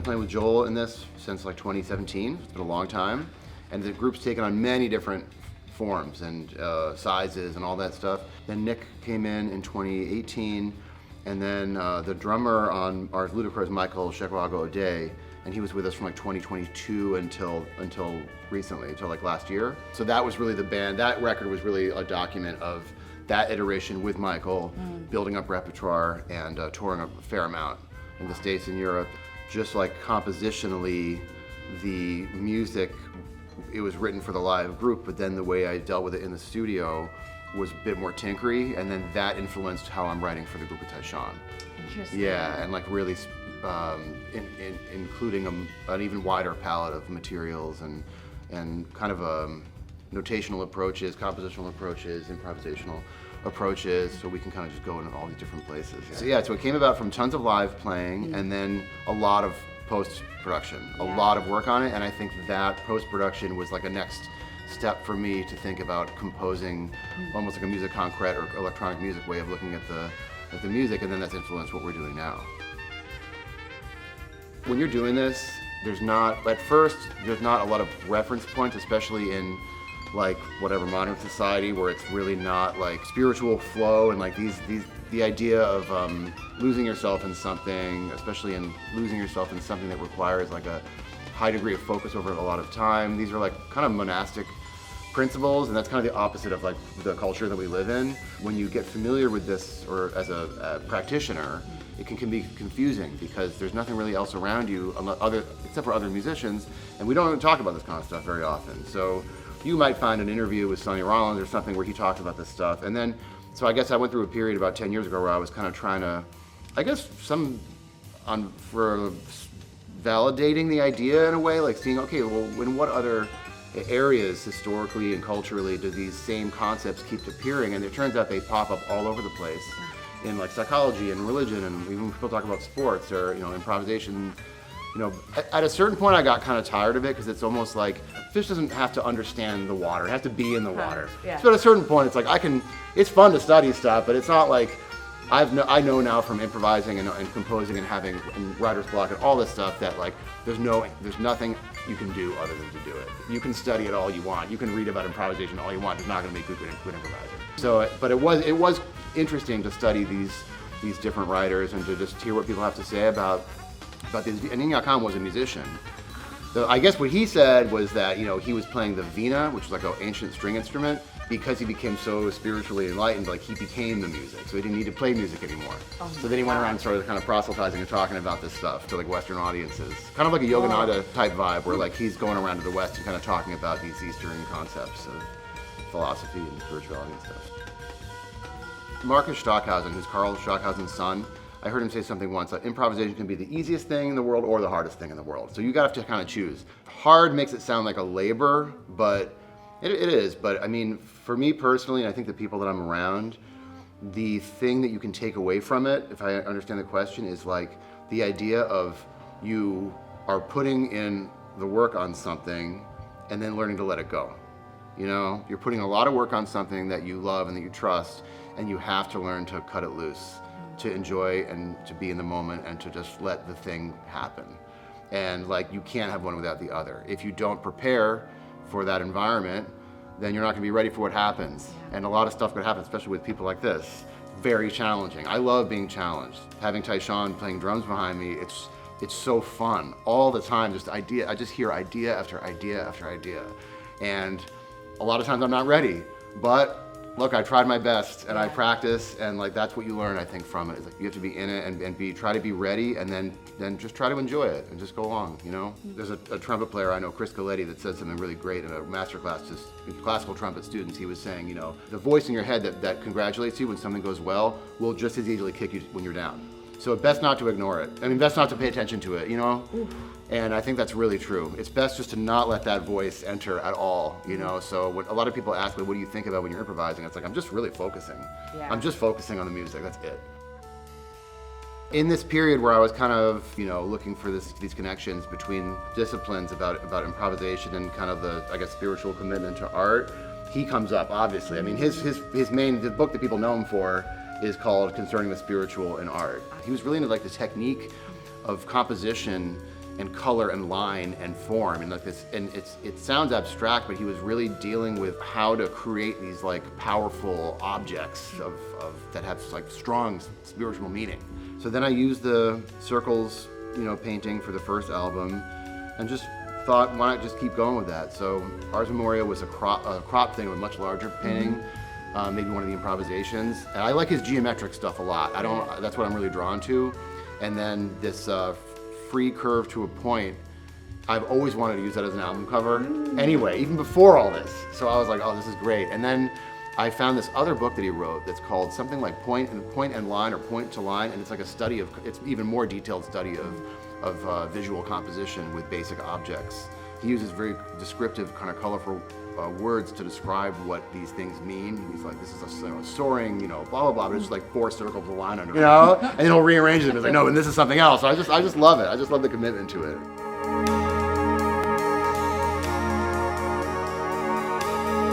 been playing with Joel in this since like 2017. It's been a long time. And the group's taken on many different forms and sizes and all that stuff. Then Nick came in 2018. And then the drummer on Ars Ludicra is Michael Shekwago O'Day. And he was with us from like 2022 until recently, until like last year. So that was really the band. That record was really a document of that iteration with Michael, building up repertoire and touring a fair amount in the States and Europe. Just like compositionally, the music, it was written for the live group, but then the way I dealt with it in the studio was a bit more tinkery, and then that influenced how I'm writing for the group with Tyshawn. Interesting. Yeah, and like really including an even wider palette of materials and kind of notational approaches, compositional approaches, improvisational approaches, so we can kind of just go in all these different places. So yeah, so it came about from tons of live playing and then a lot of post-production, a lot of work on it, and I think that post-production was like a next step for me to think about composing almost like a musique concrète or electronic music way of looking at the music, and then that's influenced what we're doing now. When you're doing this, at first, there's not a lot of reference points, especially in like whatever modern society where it's really not like spiritual flow and like the idea of losing yourself in something, especially in losing yourself in something that requires like a high degree of focus over a lot of time. These are like kind of monastic principles, and that's kind of the opposite of like the culture that we live in. When you get familiar with this, or as a practitioner, it can be confusing because there's nothing really else around you except for other musicians, and we don't talk about this kind of stuff very often. So you might find an interview with Sonny Rollins or something where he talks about this stuff, and then, so I guess I went through a period about 10 years ago where I was kind of trying to, I guess for validating the idea in a way, like seeing, okay, well, in what other areas historically and culturally do these same concepts keep appearing? And it turns out they pop up all over the place in like psychology and religion, and even when people talk about sports or improvisation. At a certain point I got kind of tired of it because it's almost like fish doesn't have to understand the water, it has to be in the water. Yeah. So at a certain point it's like it's fun to study stuff, but it's not like I know now from improvising and composing and having writer's block and all this stuff that like there's nothing you can do other than to do it. You can study it all you want, you can read about improvisation all you want, it's not going to make you a good improviser. So, but it was interesting to study these different writers and to just hear what people have to say about these. And Ennio Khan was a musician. So I guess what he said was that he was playing the vina, which is like an ancient string instrument, because he became so spiritually enlightened, like he became the music, so he didn't need to play music anymore. So then he went around and started kind of proselytizing and talking about this stuff to like Western audiences. Kind of like a Yogananda type vibe, where like he's going around to the West and kind of talking about these Eastern concepts of philosophy and spirituality and stuff. Marcus Stockhausen, who's Carl Stockhausen's son, I heard him say something once, that improvisation can be the easiest thing in the world or the hardest thing in the world. So you have to kind of choose. Hard makes it sound like a labor, but it is. But I mean, for me personally, and I think the people that I'm around, the thing that you can take away from it, if I understand the question, is like the idea of you are putting in the work on something and then learning to let it go. You're putting a lot of work on something that you love and that you trust, and you have to learn to cut it loose, to enjoy and to be in the moment and to just let the thing happen. And like you can't have one without the other. If you don't prepare for that environment, then you're not gonna be ready for what happens. And a lot of stuff could happen, especially with people like this. Very challenging. I love being challenged. Having Tyshawn playing drums behind me, it's so fun. All the time, I just hear idea after idea after idea. And a lot of times I'm not ready, but look, I tried my best and I practice, and like that's what you learn, I think, from it. Is like you have to be in it and try to be ready, and then just try to enjoy it and just go along. There's a trumpet player I know, Chris Coletti, that said something really great in a master class to classical trumpet students. He was saying, the voice in your head that congratulates you when something goes well will just as easily kick you when you're down. So best not to ignore it. I mean, best not to pay attention to it, And I think that's really true. It's best just to not let that voice enter at all, So when a lot of people ask me, what do you think about when you're improvising? It's like, I'm just really focusing. Yeah. I'm just focusing on the music, that's it. In this period where I was kind of, looking for these connections between disciplines about improvisation and kind of the, I guess, spiritual commitment to art, he comes up, obviously. I mean, the book that people know him for is called Concerning the Spiritual in Art. He was really into like the technique of composition and color and line and form and like this, and it sounds abstract, but he was really dealing with how to create these like powerful objects of that have like strong spiritual meaning. So then I used the circles, painting for the first album, and just thought, why not just keep going with that? So Ars Memoria was a crop thing, a much larger painting, maybe one of the improvisations. And I like his geometric stuff a lot. That's what I'm really drawn to. And then this free curve to a point, I've always wanted to use that as an album cover. Anyway, even before all this. So I was like, oh, this is great. And then I found this other book that he wrote that's called something like Point and Line or Point to Line, and it's like a study of, it's even more detailed study of visual composition with basic objects. He uses very descriptive, kind of colorful words to describe what these things mean. He's like, this is a soaring, blah, blah, blah, but it's just like 4 circles with a line under it, and then he'll rearrange them. He's like, no, and this is something else. So I just love it. I just love the commitment to it.